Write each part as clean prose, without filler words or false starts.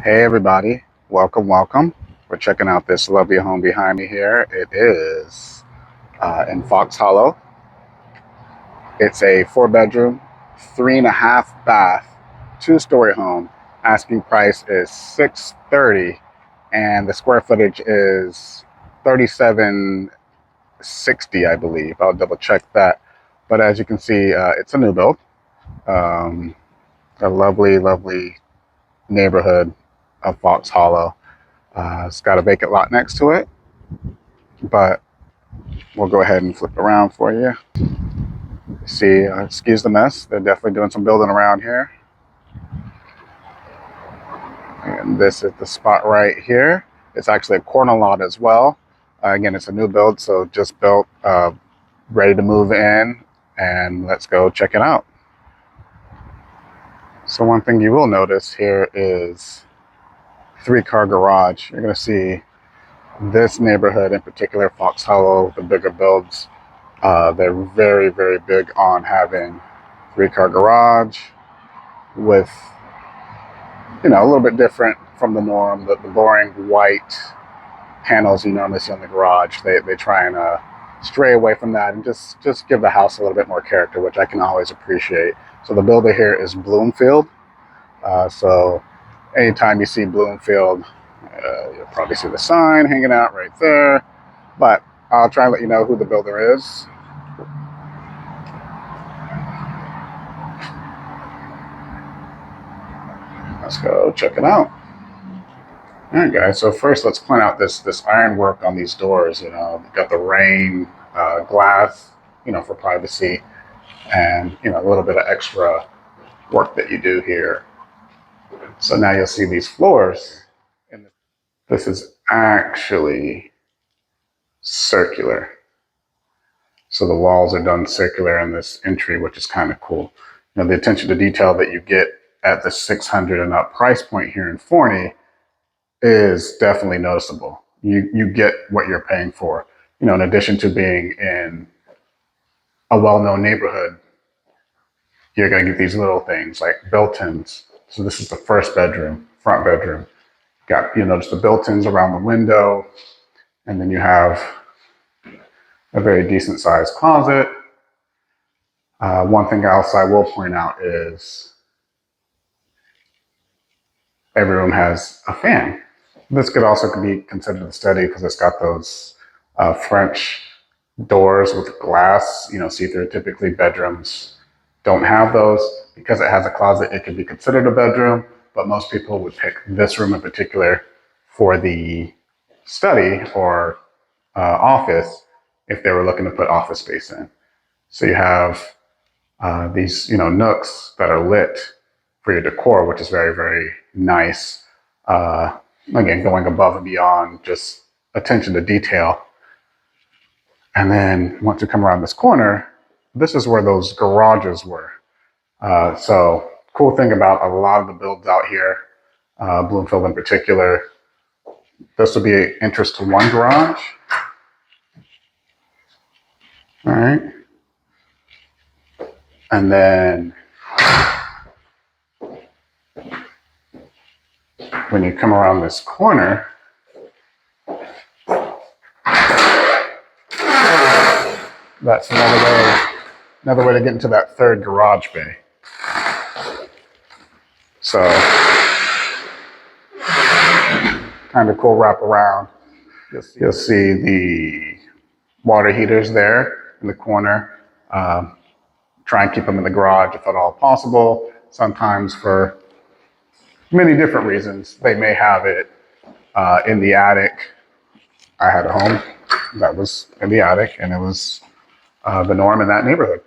Hey everybody, welcome. We're checking out this lovely home behind me here. It is in Fox Hollow. It's a 4-bedroom, 3.5 bath, 2-story home. Asking price is $630, and the square footage is 3760, I believe. I'll double check that. But as you can see, it's a new build. Um, a lovely neighborhood of Fox Hollow. It's got a vacant lot next to it, but we'll go ahead and flip around for you. See, excuse the mess. They're definitely doing some building around here. And this is the spot right here. It's actually a corner lot as well. Again, it's a new build, so just built, ready to move in, and let's go check it out. So one thing you will notice here is 3-car garage. You're going to see this neighborhood in particular, Fox Hollow, the bigger builds, they're very big on having 3-car garage with, a little bit different from the norm. The boring white panels you normally see on the garage, they try and stray away from that and just give the house a little bit more character, which I can always appreciate. So the builder here is Bloomfield. So anytime you see Bloomfield, you'll probably see the sign hanging out right there. But I'll try and let you know who the builder is. Let's go check it out. All right, guys. So first, let's point out this ironwork on these doors. Got the rain glass, for privacy, and a little bit of extra work that you do here. So now you'll see these floors. And this is actually circular. So the walls are done circular in this entry, which is kind of cool. The attention to detail that you get at the 600 and up price point here in Forney is definitely noticeable. You get what you're paying for. In addition to being in a well-known neighborhood, you're going to get these little things like built-ins. So this is the first bedroom, front bedroom. Notice the built-ins around the window, and then you have a very decent sized closet. One thing else I will point out is every room has a fan. This could also be considered a study because it's got those French doors with glass, see-through. Typically bedrooms don't have those. Because it has a closet, it could be considered a bedroom, but most people would pick this room in particular for the study or office if they were looking to put office space in. So you have these, nooks that are lit for your decor, which is very nice. Again, going above and beyond just attention to detail. And then once you come around this corner, this is where those garages were. So cool thing about a lot of the builds out here, Bloomfield in particular, this will be an entrance to one garage. All right. And then when you come around this corner, that's another way to get into that third garage bay. So kind of cool wraparound. You'll see the water heaters there in the corner. Try and keep them in the garage if at all possible. Sometimes for many different reasons, they may have it in the attic. I had a home that was in the attic, and it was the norm in that neighborhood.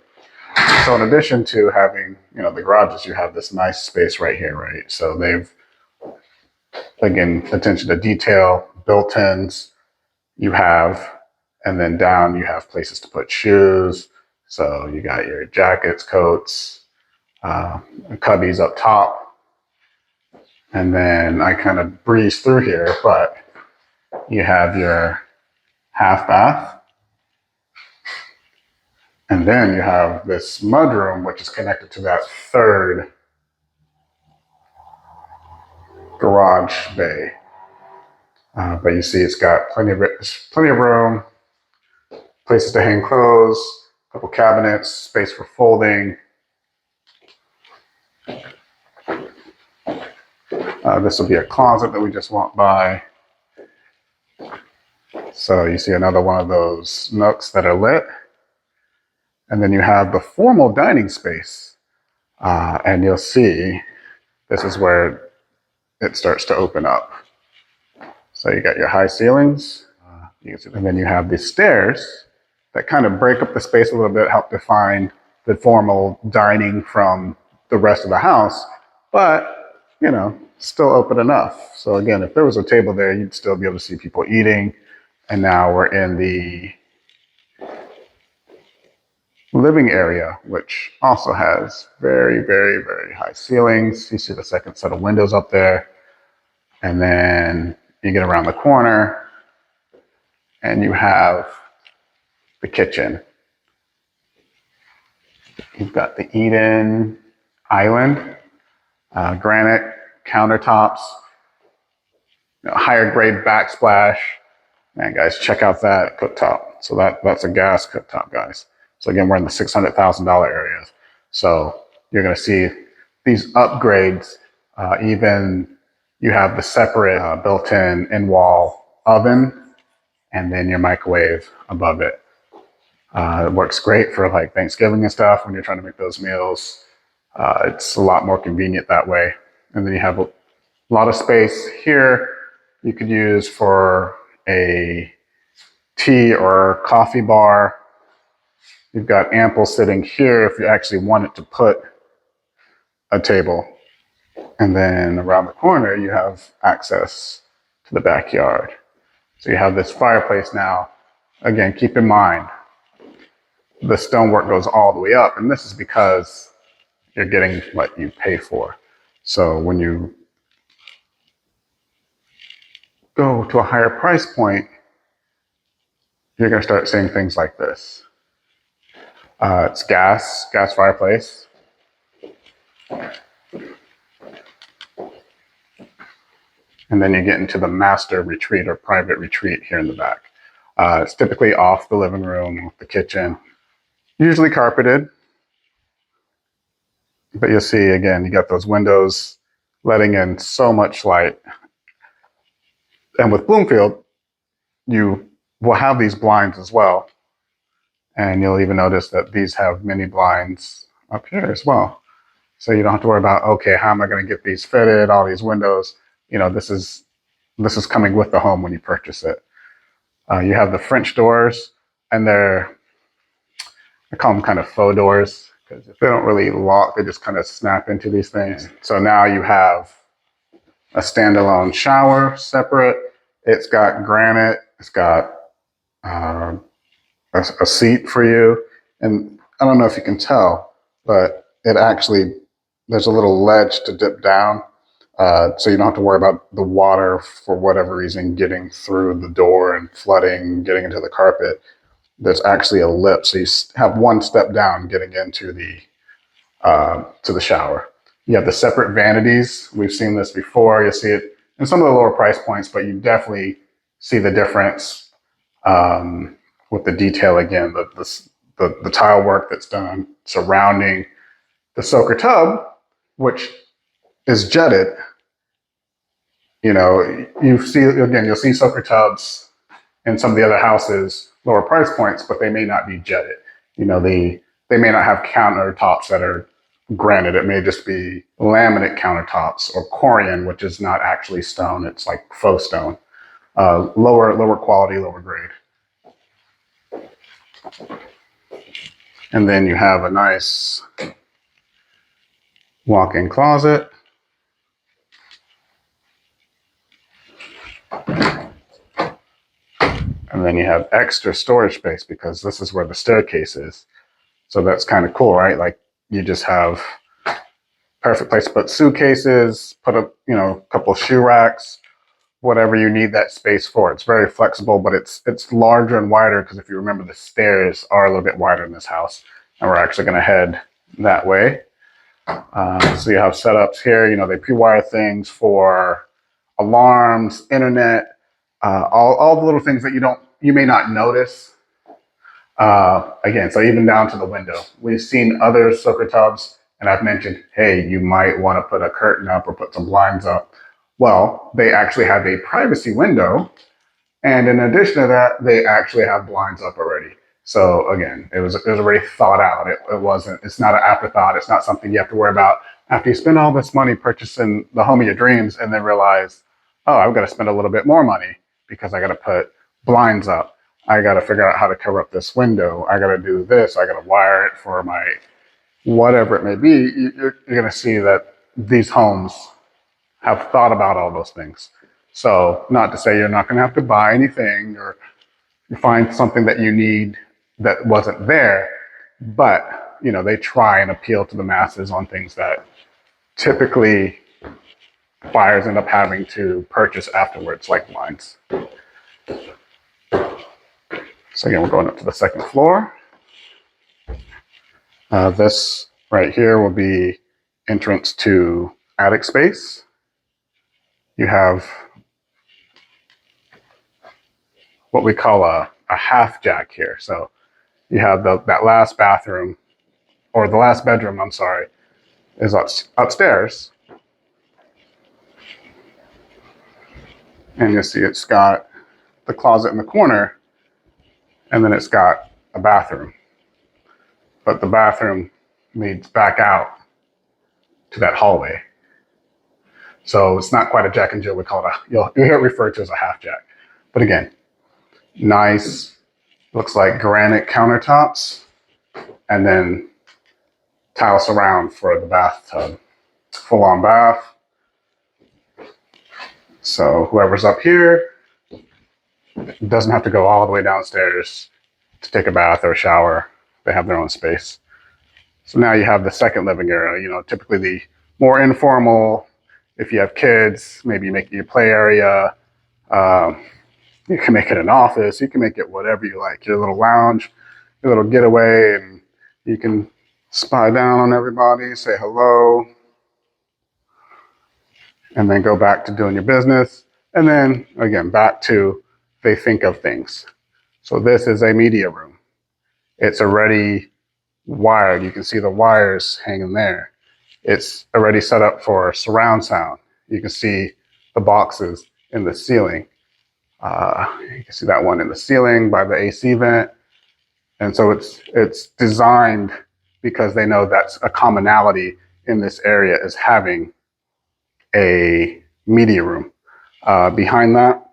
So in addition to having, the garages, you have this nice space right here, right? So they've, again, attention to detail, built-ins you have, and then down you have places to put shoes. So you got your jackets, coats, cubbies up top. And then I kind of breeze through here, but you have your half bath. And then you have this mudroom, which is connected to that third garage bay. But you see it's got plenty of room, places to hang clothes, a couple cabinets, space for folding. This will be a closet that we just walked by. So you see another one of those nooks that are lit. And then you have the formal dining space. And you'll see this is where it starts to open up. So you got your high ceilings. You can see, and then you have these stairs that kind of break up the space a little bit, help define the formal dining from the rest of the house. But, you know, still open enough. So again, if there was a table there, you'd still be able to see people eating. And now we're in the living area, which also has very, very, very high ceilings. You see the second set of windows up there. And then you get around the corner and you have the kitchen. You've got the eat-in island, granite countertops, higher grade backsplash. Man, guys, check out that cooktop. So that's a gas cooktop, guys. So again, we're in the $600,000 areas. So you're going to see these upgrades. Even you have the separate built-in in-wall oven, and then your microwave above it. It works great for like Thanksgiving and stuff when you're trying to make those meals. It's a lot more convenient that way. And then you have a lot of space here you could use for a tea or coffee bar. You've got ample sitting here if you actually wanted to put a table. And then around the corner, you have access to the backyard. So you have this fireplace now. Again, keep in mind, the stonework goes all the way up, and this is because you're getting what you pay for. So when you go to a higher price point, you're going to start seeing things like this. It's gas fireplace. And then you get into the master retreat or private retreat here in the back. It's typically off the living room, the kitchen, usually carpeted. But you'll see, again, you got those windows letting in so much light. And with Bloomfield, you will have these blinds as well. And you'll even notice that these have mini blinds up here as well. So you don't have to worry about, okay, how am I going to get these fitted, all these windows? You know, this is coming with the home when you purchase it. You have the French doors, and I call them kind of faux doors, because if they don't really lock, they just kind of snap into these things. So now you have a standalone shower separate. It's got granite. It's got a seat for you. And I don't know if you can tell, but there's a little ledge to dip down. So you don't have to worry about the water, for whatever reason, getting through the door and flooding, getting into the carpet. There's actually a lip, so you have one step down getting into the shower. You have the separate vanities. We've seen this before. You'll see it in some of the lower price points, but you definitely see the difference with the detail again, the tile work that's done surrounding the soaker tub, which is jetted. You know, you'll see soaker tubs in some of the other houses, lower price points, but they may not be jetted. You know, they may not have countertops that are granite. It may just be laminate countertops, or corian, which is not actually stone. It's like faux stone. Lower quality, lower grade. And then you have a nice walk-in closet. And then you have extra storage space because this is where the staircase is. So that's kind of cool, right? Like, you just have perfect place to put suitcases, put a couple of shoe racks, whatever you need that space for. It's very flexible, but it's larger and wider because if you remember, the stairs are a little bit wider in this house, and we're actually going to head that way. So you have setups here. You know, they pre-wire things for alarms, internet, all the little things that you may not notice. Again, so even down to the window. We've seen other soaker tubs, and I've mentioned, hey, you might want to put a curtain up or put some blinds up. Well, they actually have a privacy window, and in addition to that, they actually have blinds up already. So again, it was already thought out. It's not an afterthought. It's not something you have to worry about after you spend all this money purchasing the home of your dreams and then realize, oh, I've got to spend a little bit more money because I got to put blinds up. I got to figure out how to cover up this window. I got to do this. I got to wire it for my whatever it may be. You're going to see that these homes have thought about all those things. So not to say you're not going to have to buy anything or you find something that you need that wasn't there, but they try and appeal to the masses on things that typically buyers end up having to purchase afterwards, like blinds. So again, we're going up to the second floor. This right here will be entrance to attic space. You have what we call a half jack here. So you have that last bathroom, or the last bedroom, I'm sorry, is upstairs. And you'll see it's got the closet in the corner, and then it's got a bathroom. But the bathroom leads back out to that hallway. So it's not quite a jack and Jill. We call it you'll hear it referred to as a half jack. But again, nice, looks like granite countertops, and then tile surround for the bathtub. Full on bath. So whoever's up here doesn't have to go all the way downstairs to take a bath or a shower. They have their own space. So now you have the second living area, typically the more informal. If you have kids, maybe you make it your play area. You can make it an office. You can make it whatever you like. Your little lounge, your little getaway, and you can spy down on everybody, say hello, and then go back to doing your business. And then again, back to they think of things. So this is a media room. It's already wired. You can see the wires hanging there. It's already set up for surround sound. You can see the boxes in the ceiling. You can see that one in the ceiling by the AC vent. And so it's designed because they know that's a commonality in this area, is having a media room. Behind that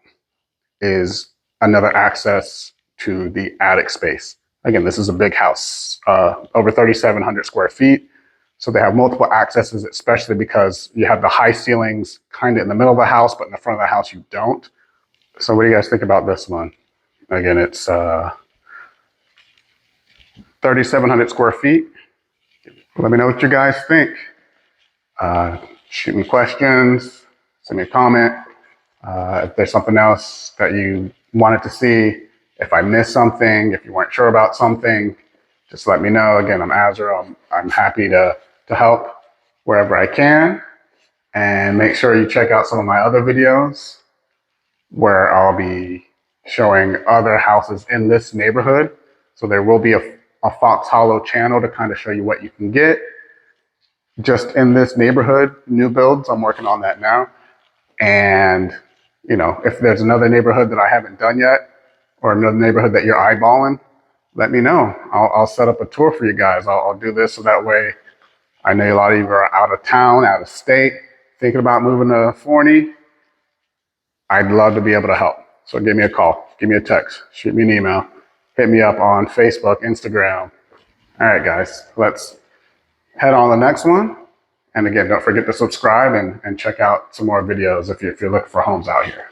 is another access to the attic space. Again, this is a big house, over 3,700 square feet. So they have multiple accesses, especially because you have the high ceilings kind of in the middle of the house, but in the front of the house you don't. So what do you guys think about this one? Again, it's 3,700 square feet. Let me know what you guys think. Shoot me questions, send me a comment. If there's something else that you wanted to see, if I missed something, if you weren't sure about something, just let me know. Again, I'm Azra. I'm happy to help wherever I can. And make sure you check out some of my other videos where I'll be showing other houses in this neighborhood. So there will be a Fox Hollow channel to kind of show you what you can get just in this neighborhood, new builds. I'm working on that now. And, if there's another neighborhood that I haven't done yet, or another neighborhood that you're eyeballing, let me know. I'll set up a tour for you guys. I'll do this so that way I know a lot of you are out of town, out of state, thinking about moving to Forney. I'd love to be able to help. So give me a call, give me a text, shoot me an email, hit me up on Facebook, Instagram. All right, guys, let's head on to the next one. And again, don't forget to subscribe and check out some more videos if you're looking for homes out here.